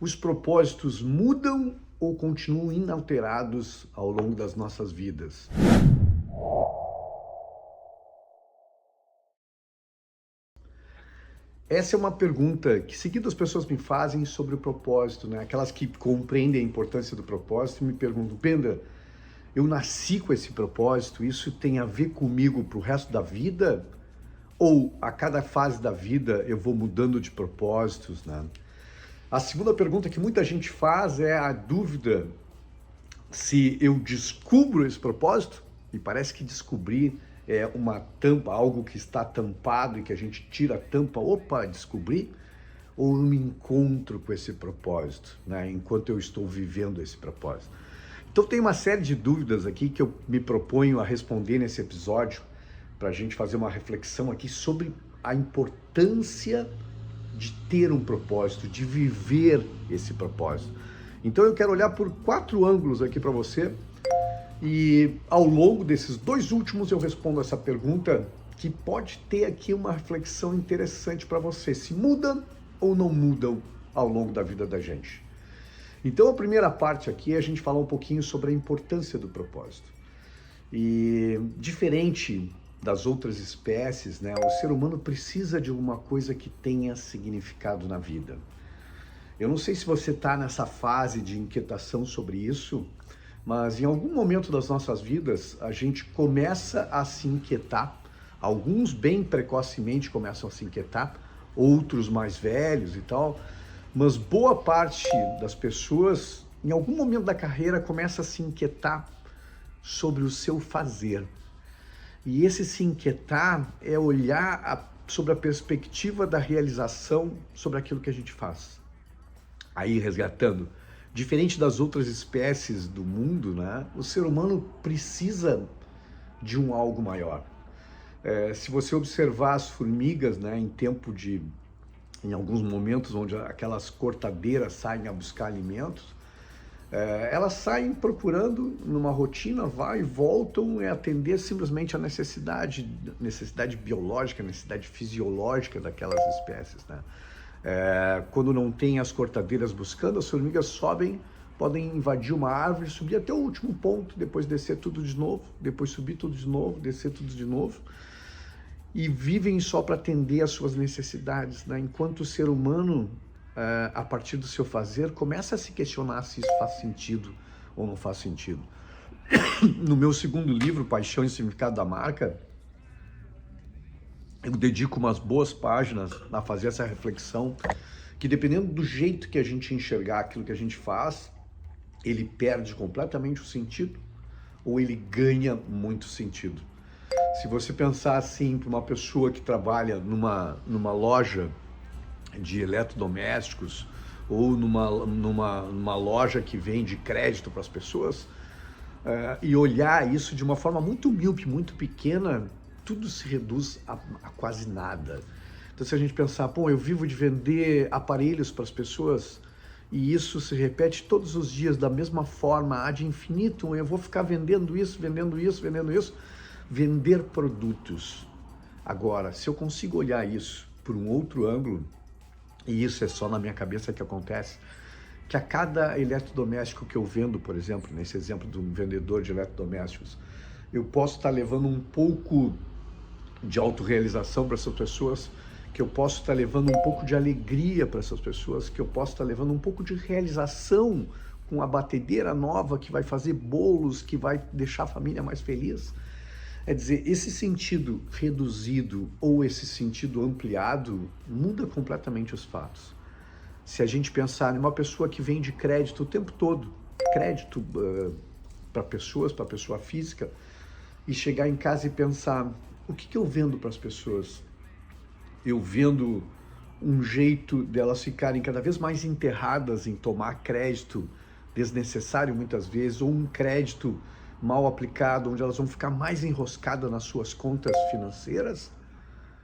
Os propósitos mudam ou continuam inalterados ao longo das nossas vidas? Essa é uma pergunta que seguidas as pessoas me fazem sobre o propósito, né? Aquelas que compreendem a importância do propósito me perguntam: Penda, eu nasci com esse propósito, isso tem a ver comigo para o resto da vida? Ou a cada fase da vida eu vou mudando de propósitos, né? A segunda pergunta que muita gente faz é a dúvida se eu descubro esse propósito, e parece que descobrir é uma tampa, algo que está tampado e que a gente tira a tampa, opa, descobri, ou eu me encontro com esse propósito, né, enquanto eu estou vivendo esse propósito. Então tem uma série de dúvidas aqui que eu me proponho a responder nesse episódio, para a gente fazer uma reflexão aqui sobre a importância de ter um propósito, de viver esse propósito. Então eu quero olhar por 4 ângulos aqui para você e ao longo desses 2 últimos eu respondo essa pergunta que pode ter aqui uma reflexão interessante para você, se mudam ou não mudam ao longo da vida da gente. Então a primeira parte aqui é a gente falar um pouquinho sobre a importância do propósito. E diferente das outras espécies, né, o ser humano precisa de alguma coisa que tenha significado na vida. Eu não sei se você está nessa fase de inquietação sobre isso, mas em algum momento das nossas vidas a gente começa a se inquietar. Alguns bem precocemente começam a se inquietar, outros mais velhos e tal, mas boa parte das pessoas em algum momento da carreira começa a se inquietar sobre o seu fazer. E esse se inquietar é olhar sobre a perspectiva da realização sobre aquilo que a gente faz. Aí resgatando, diferente das outras espécies do mundo, né, o ser humano precisa de um algo maior. Se você observar as formigas, né, em alguns momentos onde aquelas cortadeiras saem a buscar alimentos, elas saem procurando numa rotina, vai e voltam, atender simplesmente a necessidade biológica, necessidade fisiológica daquelas espécies, né? Quando não tem as cortadeiras buscando, as formigas sobem, podem invadir uma árvore, subir até o último ponto, depois descer tudo de novo, depois subir tudo de novo, descer tudo de novo, e vivem só para atender às suas necessidades, né? Enquanto o ser humano, a partir do seu fazer, começa a se questionar se isso faz sentido ou não faz sentido. No meu segundo livro, Paixão e Significado da Marca, eu dedico umas boas páginas a fazer essa reflexão, que dependendo do jeito que a gente enxergar aquilo que a gente faz, ele perde completamente o sentido ou ele ganha muito sentido. Se você pensar assim, para uma pessoa que trabalha numa loja de eletrodomésticos ou numa loja que vende crédito para as pessoas, e olhar isso de uma forma muito míope, muito pequena, tudo se reduz a quase nada. Então se a gente pensar, pô, eu vivo de vender aparelhos para as pessoas e isso se repete todos os dias da mesma forma, ad infinitum, eu vou ficar vendendo isso, vender produtos. Agora, se eu consigo olhar isso por um outro ângulo, e isso é só na minha cabeça que acontece, que a cada eletrodoméstico que eu vendo, por exemplo, nesse exemplo de um vendedor de eletrodomésticos, eu posso estar levando um pouco de autorrealização para essas pessoas, que eu posso estar levando um pouco de alegria para essas pessoas, que eu posso estar levando um pouco de realização com a batedeira nova que vai fazer bolos, que vai deixar a família mais feliz. É dizer, esse sentido reduzido ou esse sentido ampliado muda completamente os fatos. Se a gente pensar em uma pessoa que vende crédito o tempo todo, crédito para pessoas, para pessoa física, e chegar em casa e pensar, o que eu vendo para as pessoas? Eu vendo um jeito delas ficarem cada vez mais enterradas em tomar crédito desnecessário muitas vezes, ou um crédito mal aplicado, onde elas vão ficar mais enroscadas nas suas contas financeiras?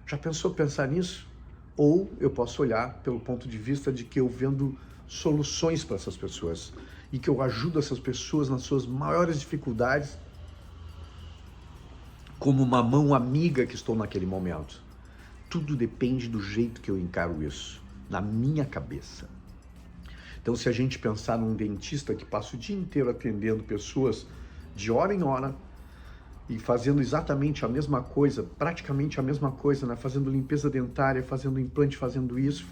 Já pensou pensar nisso? Ou eu posso olhar pelo ponto de vista de que eu vendo soluções para essas pessoas e que eu ajudo essas pessoas nas suas maiores dificuldades como uma mão amiga que estou naquele momento. Tudo depende do jeito que eu encaro isso, na minha cabeça. Então, se a gente pensar num dentista que passa o dia inteiro atendendo pessoas de hora em hora e fazendo exatamente a mesma coisa, praticamente a mesma coisa, né? Fazendo limpeza dentária, fazendo implante, fazendo isso,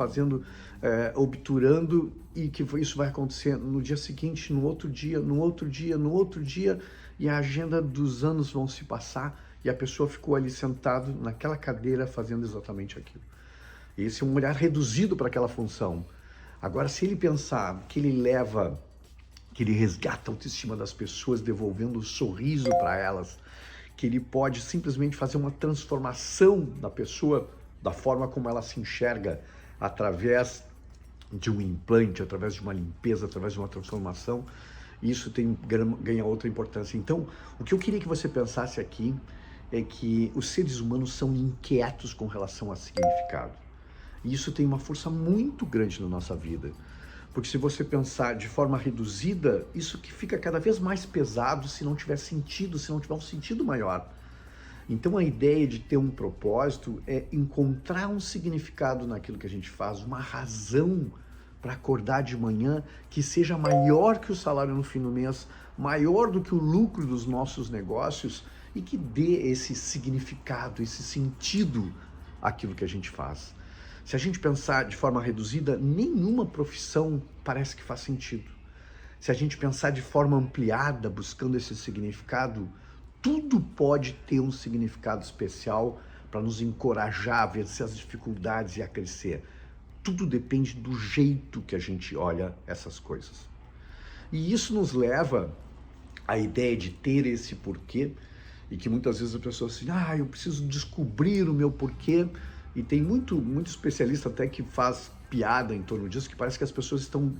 obturando, e que isso vai acontecer no dia seguinte, no outro dia, no outro dia, no outro dia, e a agenda dos anos vão se passar e a pessoa ficou ali sentado naquela cadeira fazendo exatamente aquilo. Esse é um olhar reduzido para aquela função. Agora, se ele pensar que ele resgata a autoestima das pessoas, devolvendo o sorriso para elas, que ele pode simplesmente fazer uma transformação da pessoa, da forma como ela se enxerga, através de um implante, através de uma limpeza, através de uma transformação, isso ganha outra importância. Então, o que eu queria que você pensasse aqui é que os seres humanos são inquietos com relação a significado. E isso tem uma força muito grande na nossa vida. Porque se você pensar de forma reduzida, isso que fica cada vez mais pesado se não tiver sentido, se não tiver um sentido maior. Então a ideia de ter um propósito é encontrar um significado naquilo que a gente faz, uma razão para acordar de manhã que seja maior que o salário no fim do mês, maior do que o lucro dos nossos negócios e que dê esse significado, esse sentido àquilo que a gente faz. Se a gente pensar de forma reduzida, nenhuma profissão parece que faz sentido. Se a gente pensar de forma ampliada, buscando esse significado, tudo pode ter um significado especial para nos encorajar a vencer as dificuldades e a crescer. Tudo depende do jeito que a gente olha essas coisas. E isso nos leva à ideia de ter esse porquê, e que muitas vezes as pessoas dizem, eu preciso descobrir o meu porquê. E tem muito especialista até que faz piada em torno disso, que parece que as pessoas estão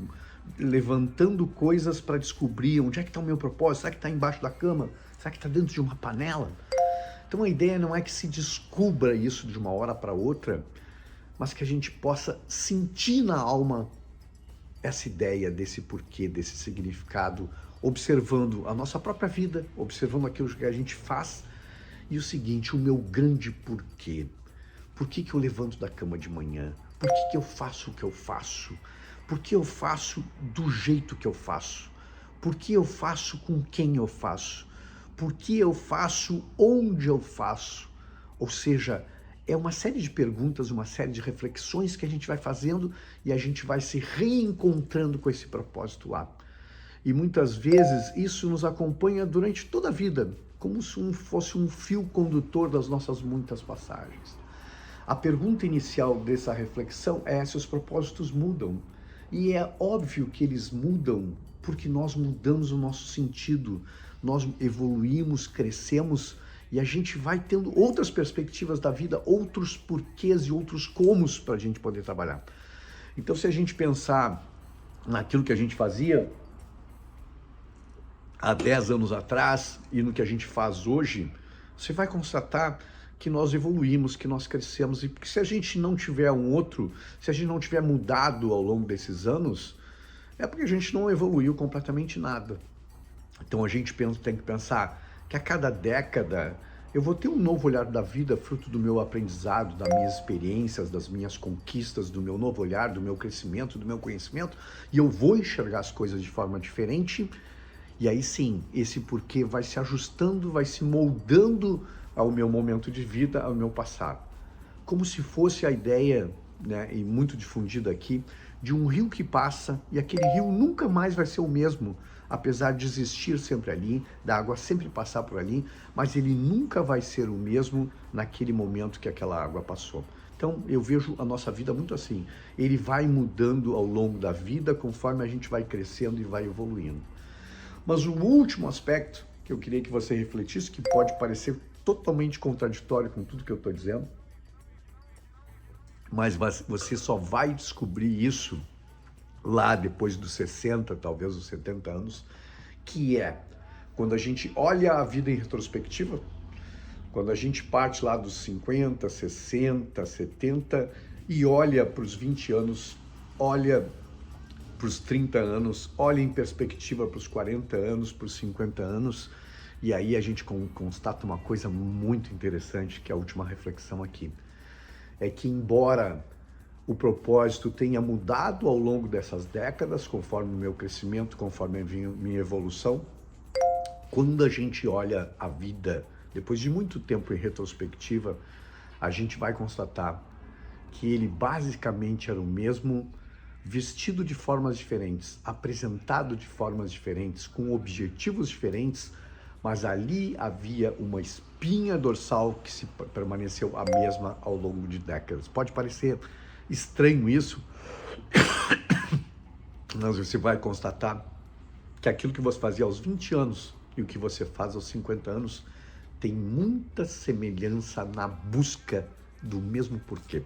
levantando coisas para descobrir onde é que está o meu propósito. Será que está embaixo da cama? Será que está dentro de uma panela? Então a ideia não é que se descubra isso de uma hora para outra, mas que a gente possa sentir na alma essa ideia desse porquê, desse significado, observando a nossa própria vida, observando aquilo que a gente faz. E o seguinte, o meu grande porquê. Por que eu levanto da cama de manhã? Por que eu faço o que eu faço? Por que eu faço do jeito que eu faço? Por que eu faço com quem eu faço? Por que eu faço onde eu faço? Ou seja, é uma série de perguntas, uma série de reflexões que a gente vai fazendo e a gente vai se reencontrando com esse propósito lá. E muitas vezes isso nos acompanha durante toda a vida, como se fosse um fio condutor das nossas muitas passagens. A pergunta inicial dessa reflexão é se os propósitos mudam. E é óbvio que eles mudam porque nós mudamos o nosso sentido, nós evoluímos, crescemos e a gente vai tendo outras perspectivas da vida, outros porquês e outros comos para a gente poder trabalhar. Então, se a gente pensar naquilo que a gente fazia há 10 anos atrás e no que a gente faz hoje, você vai constatar que nós evoluímos, que nós crescemos, e porque se a gente não tiver se a gente não tiver mudado ao longo desses anos, é porque a gente não evoluiu completamente nada. Então a gente tem que pensar que a cada década eu vou ter um novo olhar da vida, fruto do meu aprendizado, das minhas experiências, das minhas conquistas, do meu novo olhar, do meu crescimento, do meu conhecimento, e eu vou enxergar as coisas de forma diferente, e aí sim, esse porquê vai se ajustando, vai se moldando ao meu momento de vida, ao meu passado. Como se fosse a ideia, né, e muito difundida aqui, de um rio que passa e aquele rio nunca mais vai ser o mesmo, apesar de existir sempre ali, da água sempre passar por ali, mas ele nunca vai ser o mesmo naquele momento que aquela água passou. Então eu vejo a nossa vida muito assim, ele vai mudando ao longo da vida conforme a gente vai crescendo e vai evoluindo. Mas o último aspecto que eu queria que você refletisse, que pode parecer totalmente contraditório com tudo que eu estou dizendo, mas você só vai descobrir isso lá depois dos 60, talvez os 70 anos, que é quando a gente olha a vida em retrospectiva, quando a gente parte lá dos 50, 60, 70 e olha para os 20 anos, olha para os 30 anos, olha em perspectiva para os 40 anos, para os 50 anos, e aí a gente constata uma coisa muito interessante, que é a última reflexão aqui. É que embora o propósito tenha mudado ao longo dessas décadas, conforme o meu crescimento, conforme a minha evolução. Quando a gente olha a vida, depois de muito tempo em retrospectiva, a gente vai constatar que ele basicamente era o mesmo, vestido de formas diferentes, apresentado de formas diferentes, com objetivos diferentes, mas ali havia uma espinha dorsal que permaneceu a mesma ao longo de décadas. Pode parecer estranho isso, mas você vai constatar que aquilo que você fazia aos 20 anos e o que você faz aos 50 anos tem muita semelhança na busca do mesmo porquê.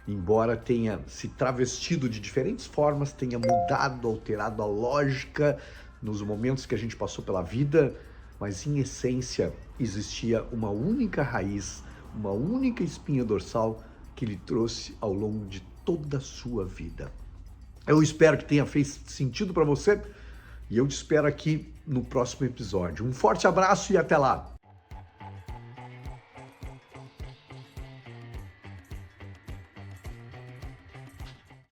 Embora tenha se travestido de diferentes formas, tenha mudado, alterado a lógica nos momentos que a gente passou pela vida, mas em essência existia uma única raiz, uma única espinha dorsal que ele trouxe ao longo de toda a sua vida. Eu espero que tenha feito sentido para você e eu te espero aqui no próximo episódio. Um forte abraço e até lá!